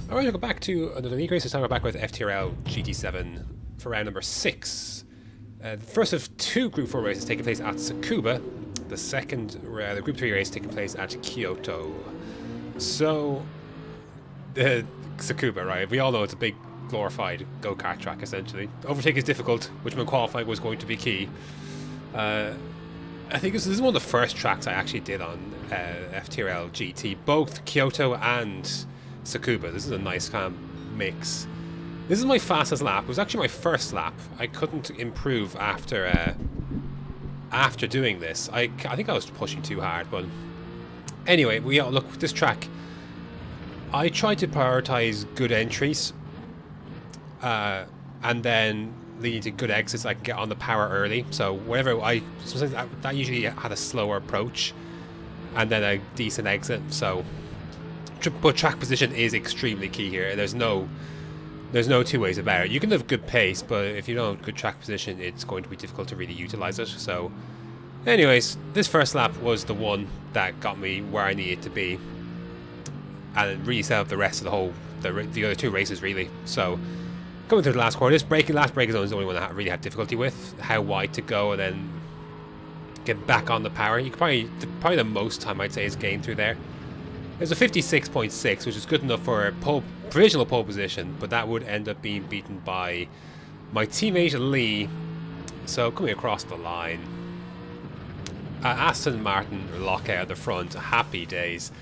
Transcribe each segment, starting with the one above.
Alright, welcome back to another league race. This time we're back with FTRL GT7 for round number 6. The first of two Group 4 races taking place at Tsukuba. The second, the Group 3 race taking place at Kyoto. So, Tsukuba, right? We all know it's a big glorified go-kart track, essentially. Overtake is difficult, which when qualifying was going to be key. I think this is one of the first tracks I actually did on FTRL GT, both Kyoto and Tsukuba. This is a nice kind of mix. This is my fastest lap. It was actually my first lap. I couldn't improve after doing this. I think I was pushing too hard, but anyway, look, this track, I tried to prioritize good entries and then lead to good exits so I can get on the power early. So whenever sometimes that usually had a slower approach and then a decent exit. So but track position is extremely key here. There's no two ways about it. You can have good pace, but if you don't have good track position, it's going to be difficult to really utilize it. So anyways, this first lap was the one that got me where I needed to be, and it really set up the rest of the other two races, really. So coming through the last corner, this last braking zone is the only one that I really had difficulty with, how wide to go and then get back on the power. You could probably the most time I'd say is gained through there. There's a 56.6, which is good enough for a provisional pole position, but that would end up being beaten by my teammate Lee. So coming across the line, Aston Martin lockout at the front, happy days.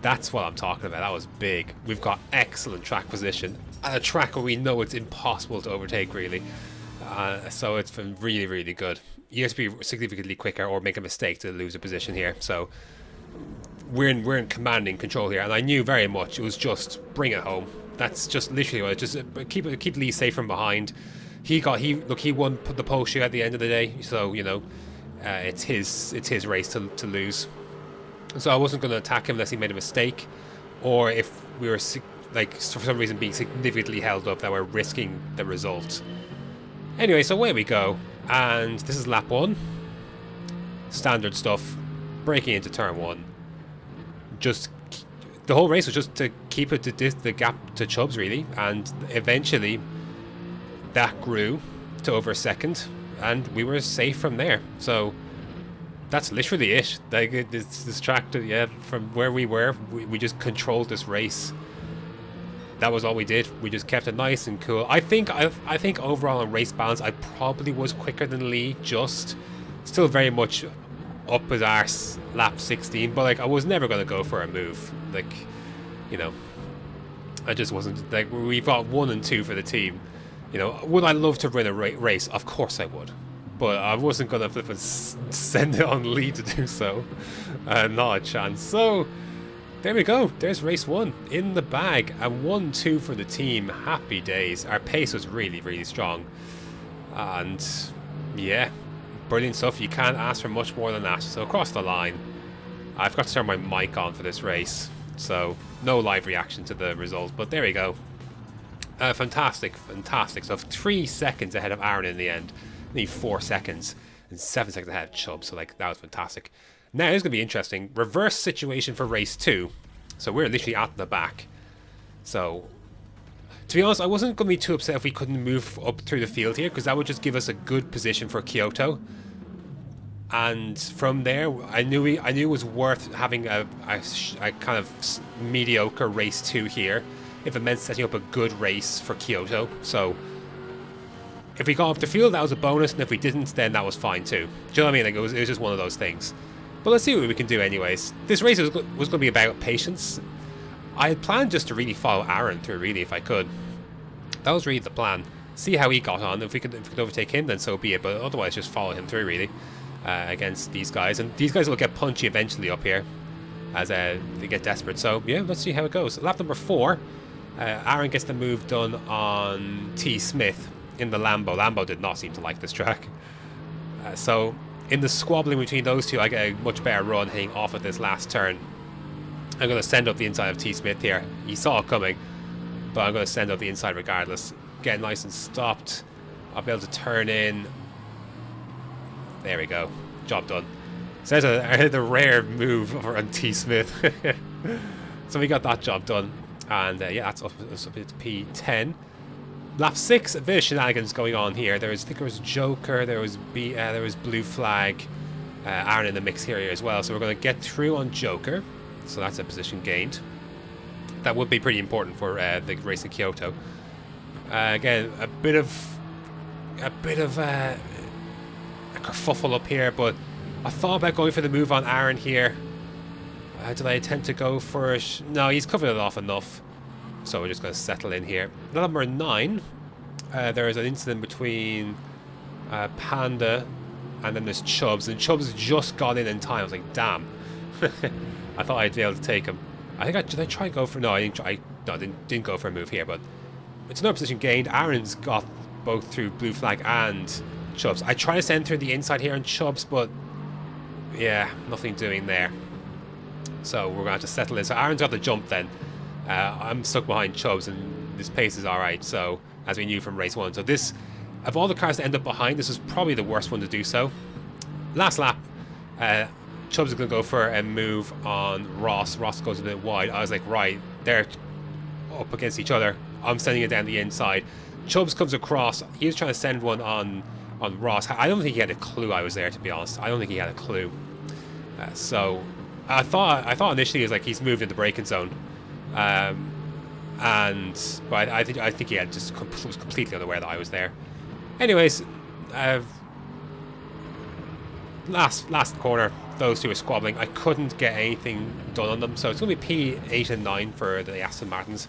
That's what I'm talking about. That was big. We've got excellent track position at a track where we know it's impossible to overtake, really. So it's been really, really good. You have to be significantly quicker or make a mistake to lose a position here. So we're in commanding control here, and I knew very much it was just bring it home. That's just literally what it just keep Lee safe from behind. He won the pole shoot at the end of the day, so you know it's his race to lose. So I wasn't going to attack him unless he made a mistake, or if we were like for some reason being significantly held up that we're risking the result. Anyway, so away we go, and this is lap 1. Standard stuff, breaking into turn 1. Just the whole race was just to keep it to the gap to Chubbs, really, and eventually that grew to over a second, and we were safe from there. So that's literally it. Like this track, yeah, from where we were, we just controlled this race. That was all we did. We just kept it nice and cool. I think overall on race balance, I probably was quicker than Lee. Just still very much up his arse lap 16, but like I was never going to go for a move. Like, you know, I just wasn't. Like, we've got 1 and 2 for the team. You know, would I love to win a race? Of course I would, but I wasn't going to flip and send it on Lee to do so. Not a chance. So there we go. There's race 1 in the bag, and 1-2 for the team. Happy days. Our pace was really, really strong, and yeah, brilliant stuff. You can't ask for much more than that. So across the line, I forgot to turn my mic on for this race, so no live reaction to the result, but there we go. Fantastic stuff. 3 seconds ahead of Aaron in the end. Only 4 seconds and 7 seconds ahead of Chubb, so like that was fantastic. Now it's going to be interesting. Reverse situation for race 2. So we're literally at the back. So to be honest, I wasn't going to be too upset if we couldn't move up through the field here, because that would just give us a good position for Kyoto. And from there, I knew it was worth having a kind of mediocre race 2 here, if it meant setting up a good race for Kyoto. So if we got up the field, that was a bonus, and if we didn't, then that was fine too. Do you know what I mean? Like it was just one of those things. But let's see what we can do anyways. This race was going to be about patience. I had planned just to really follow Aaron through, really, if I could. That was really the plan. See how he got on. If we could overtake him, then so be it. But otherwise, just follow him through, really, against these guys. And these guys will get punchy eventually up here as they get desperate. So yeah, let's see how it goes. Lap number 4. Aaron gets the move done on T. Smith in the Lambo. Lambo did not seem to like this track. So in the squabbling between those two, I get a much better run hitting off of this last turn. I'm going to send up the inside of T. Smith here. He saw it coming, but I'm going to send up the inside regardless. Get nice and stopped. I'll be able to turn in. There we go. Job done. So there's the rare move over on T. Smith. So we got that job done. And yeah, that's up to P10. Lap 6, a bit of shenanigans going on here. I think there was Joker, there was Blue Flag, Aaron in the mix here as well. So we're going to get through on Joker. So that's a position gained. That would be pretty important for the race in Kyoto. Again, a bit of a kerfuffle up here, but I thought about going for the move on Aaron here. Did I attempt to go for it? No, he's covered it off enough. So we're just going to settle in here. Number 9, there is an incident between Panda and then there's Chubbs. And Chubbs just got in time. I was like, damn. I thought I'd be able to take him. Did I try to go for... No, I didn't go for a move here, but it's another position gained. Aaron's got both through Blue Flag and Chubbs. I try to send through the inside here on Chubbs, but yeah, nothing doing there. So we're going to have to settle in. So Aaron's got the jump then. I'm stuck behind Chubbs, and this pace is alright, so as we knew from race 1. So this, of all the cars that end up behind, this is probably the worst one to do so. Last lap, Chubbs is going to go for a move on Ross. Ross goes a bit wide. I was like, right, they're up against each other. I'm sending it down the inside. Chubbs comes across. He was trying to send one on Ross. I don't think he had a clue I was there, to be honest. I don't think he had a clue. So I thought initially it was like he's moved in the braking zone. But I think he had was completely unaware that I was there. Anyways, last corner, those two were squabbling. I couldn't get anything done on them, so it's going to be P8 and 9 for the Aston Martins.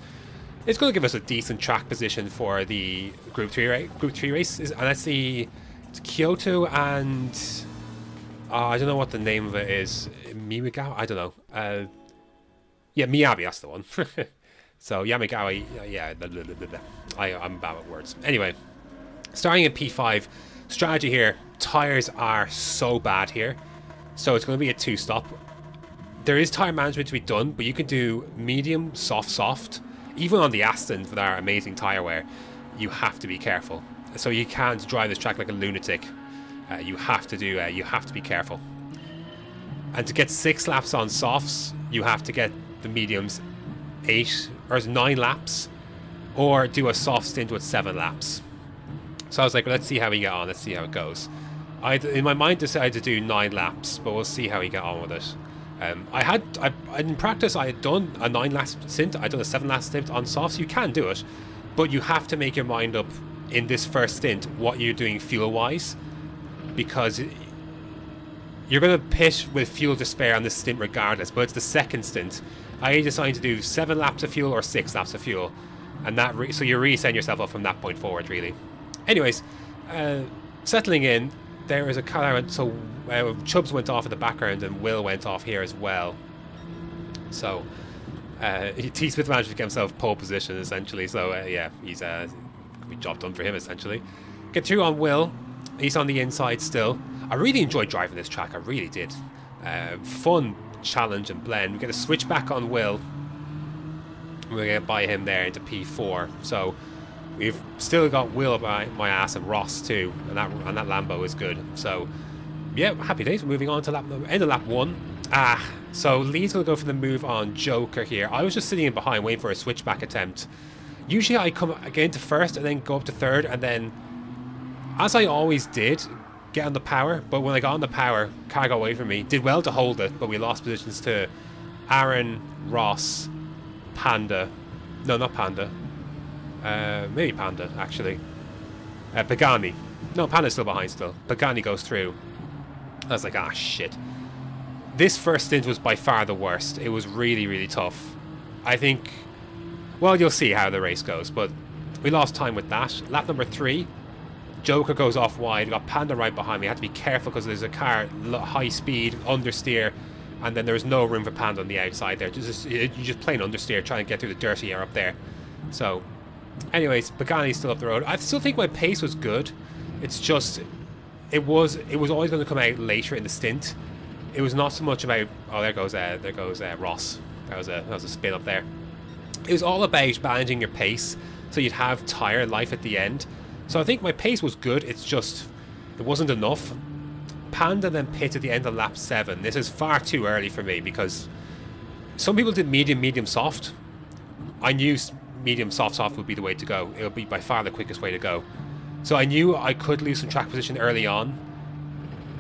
It's going to give us a decent track position for the Group 3 race, and that's it's Kyoto and I don't know what the name of it is. Miyabi? I don't know. Yeah, Miyabi, that's the one. So Yamigawa, yeah, I'm bad at words. Anyway, starting in P5, strategy here. Tires are so bad here, so it's going to be a 2-stop. There is tire management to be done, but you can do medium, soft. Even on the Astons with our amazing tire wear, you have to be careful. So you can't drive this track like a lunatic. You have to be careful. And to get 6 laps on softs, you have to get the mediums 8 or 9 laps, or do a soft stint with 7 laps. So I was like, well, let's see how we get on. Let's see how it goes. In my mind, decided to do 9 laps, but we'll see how we get on with it. In practice, I had done a 9-lap stint. I'd done a 7-lap stint on softs. You can do it, but you have to make your mind up in this first stint what you're doing fuel-wise, because you're going to pit with fuel to spare on this stint regardless. But it's the second stint. I decided to do 7 laps of fuel or 6 laps of fuel, and so you're really setting yourself up from that point forward, really. Anyways, settling in, there is a car. So Chubbs went off in the background, and Will went off here as well. So T. Smith managed to get himself pole position essentially. So yeah, he's job done for him essentially. Get through on Will. He's on the inside still. I really enjoyed driving this track. I really did. Fun challenge and blend. We get a switch back on Will. We're going to buy him there into P4. So we've still got Will by my ass and Ross too, and that Lambo is good. So yeah, happy days. Moving on to end of lap 1. So Lee's going to go for the move on Joker here. I was just sitting in behind waiting for a switchback attempt. Usually I come again to first and then go up to third, and then, as I always did, get on the power. But when I got on the power, car got away from me. Did well to hold it, but we lost positions to Aaron, Ross, Panda. No, not Panda. Maybe Panda, actually. Pagani. No, Panda's still behind still. Pagani goes through. I was like, shit. This first stint was by far the worst. It was really, really tough. I think... Well, you'll see how the race goes, but we lost time with that. Lap number 3, Joker goes off wide. We got Panda right behind me. I had to be careful because there's a car high speed, understeer, and then there's no room for Panda on the outside there. You just plain understeer, trying to get through the dirty air up there. So, anyways, Pagani's still up the road. I still think my pace was good. It's just, it was always going to come out later in the stint. It was not so much about, oh, there goes Ross. That was a spin up there. It was all about managing your pace so you'd have tire life at the end. So I think my pace was good. It's just, it wasn't enough. Panda then pit at the end of lap 7. This is far too early for me because some people did medium, soft. I knew medium soft would be the way to go. It would be by far the quickest way to go. So I knew I could lose some track position early on,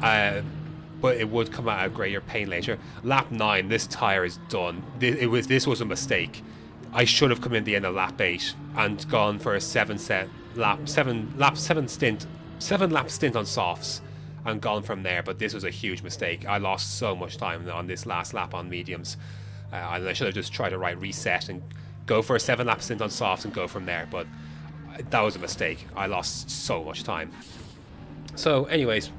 but it would come at a greater pain later. Lap 9, this tyre is done. This was a mistake. I should have come in the end of lap 8 and gone for a 7 lap stint on softs and gone from there. But this was a huge mistake. I lost so much time on this last lap on mediums, and I should have just tried to reset and go for a 7 lap stint on softs and go from there. But that was a mistake. I lost so much time. So anyways,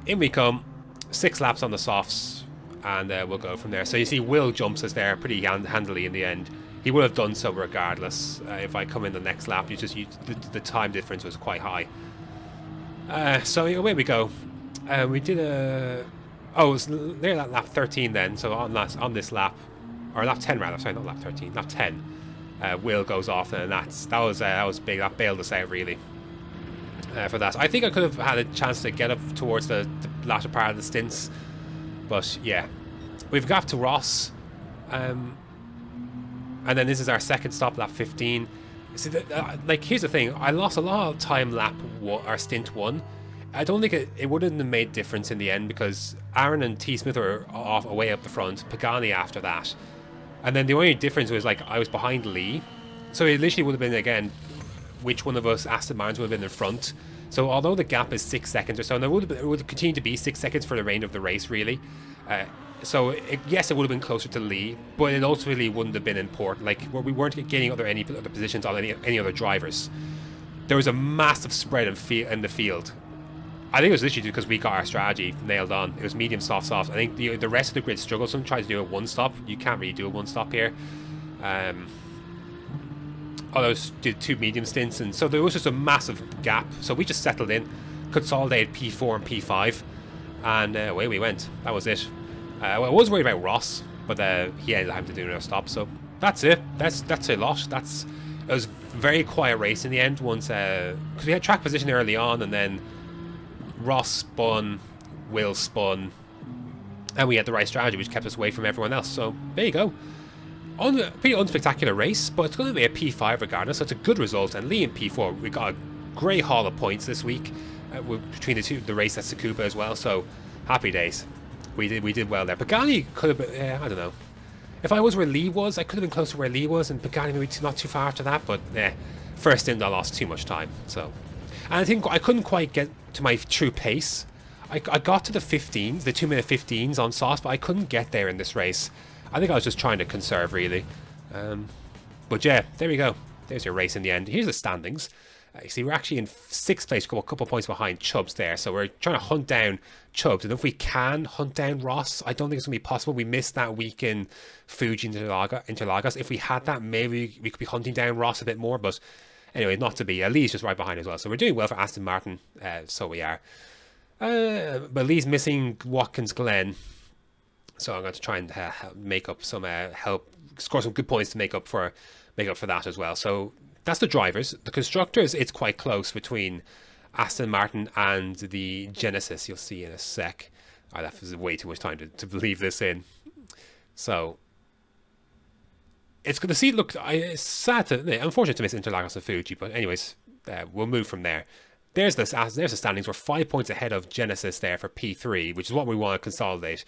in we come. 6 laps on the softs, and we'll go from there. So you see Will jumps us there pretty handily in the end. He would have done so regardless. If I come in the next lap, the time difference was quite high. So away we go. We did a... Oh, it was near that lap 13 then. So on this lap, or lap 10 rather, sorry, not lap 13, lap 10, Will goes off, and that was big. That bailed us out really. For that, I think I could have had a chance to get up towards the latter part of the stints, but yeah, we've got to Ross, and then this is our second stop, lap 15. See, like, here's the thing: I lost a lot of time our stint 1. I don't think it wouldn't have made difference in the end because Aaron and T. Smith were off away up the front, Pagani after that, and then the only difference was like I was behind Lee, so it literally would have been again which one of us Aston Martins would have been in front. So although the gap is 6 seconds or so, and it would continue to be 6 seconds for the remainder of the race really. So yes, it would have been closer to Lee, but it ultimately wouldn't have been important. Like we weren't getting any other positions on any other drivers. There was a massive spread in the field. I think it was literally because we got our strategy nailed on. It was medium, soft. I think the rest of the grid struggled. Some tried to do a one stop. You can't really do a one stop here. Others did 2 medium stints, and so there was just a massive gap. So we just settled in, consolidated P4 and P5, and away we went. That was it. Well, I was worried about Ross, but he ended up having to do another stop. So that's it. That's a lot. It was a very quiet race in the end. Once because we had track position early on, and then Ross spun, Will spun, and we had the right strategy, which kept us away from everyone else. So there you go. Pretty unspectacular race, but it's going to be a P5 regardless, so it's a good result. And Lee in P4, we got a great haul of points this week between the race at Tsukuba as well, so happy days. We did well there. Pagani could have been, I don't know. If I was where Lee was, I could have been close to where Lee was, and Pagani maybe not too far after that, but first stint I lost too much time. So, and I think I couldn't quite get to my true pace. I got to the 15s, the 2-minute 15s on softs, but I couldn't get there in this race. I think I was just trying to conserve, really. But yeah, there we go. There's your race in the end. Here's the standings. You see, we're actually in 6th place, a couple of points behind Chubbs there. So we're trying to hunt down Chubbs. And if we can hunt down Ross, I don't think it's going to be possible. We missed that week in Fuji Interlagos. If we had that, maybe we could be hunting down Ross a bit more. But anyway, not to be. Lee's just right behind as well. So we're doing well for Aston Martin. So we are. But Lee's missing Watkins Glen. So I'm going to try and make up some score some good points to make up for that as well. So that's the drivers. The constructors, it's quite close between Aston Martin and the Genesis. You'll see in a sec. Oh, that was way too much time to leave this in. So it's going to see. Look, it's sad unfortunate to miss Interlagos and Fuji, but anyways, we'll move from there. There's the standings. We're 5 points ahead of Genesis there for P3, which is what we want to consolidate.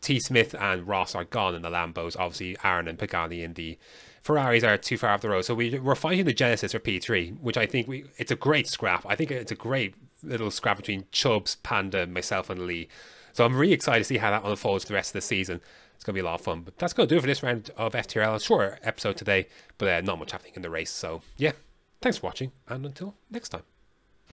T. Smith and Ross are gone in the Lambos. Obviously, Aaron and Pagani in the Ferraris are too far off the road. So we're fighting the Genesis for P3, which I think it's a great scrap. I think it's a great little scrap between Chubbs, Panda, myself, and Lee. So I'm really excited to see how that unfolds for the rest of the season. It's going to be a lot of fun. But that's going to do it for this round of FTRL. Short episode today, but not much happening in the race. So yeah, thanks for watching, and until next time.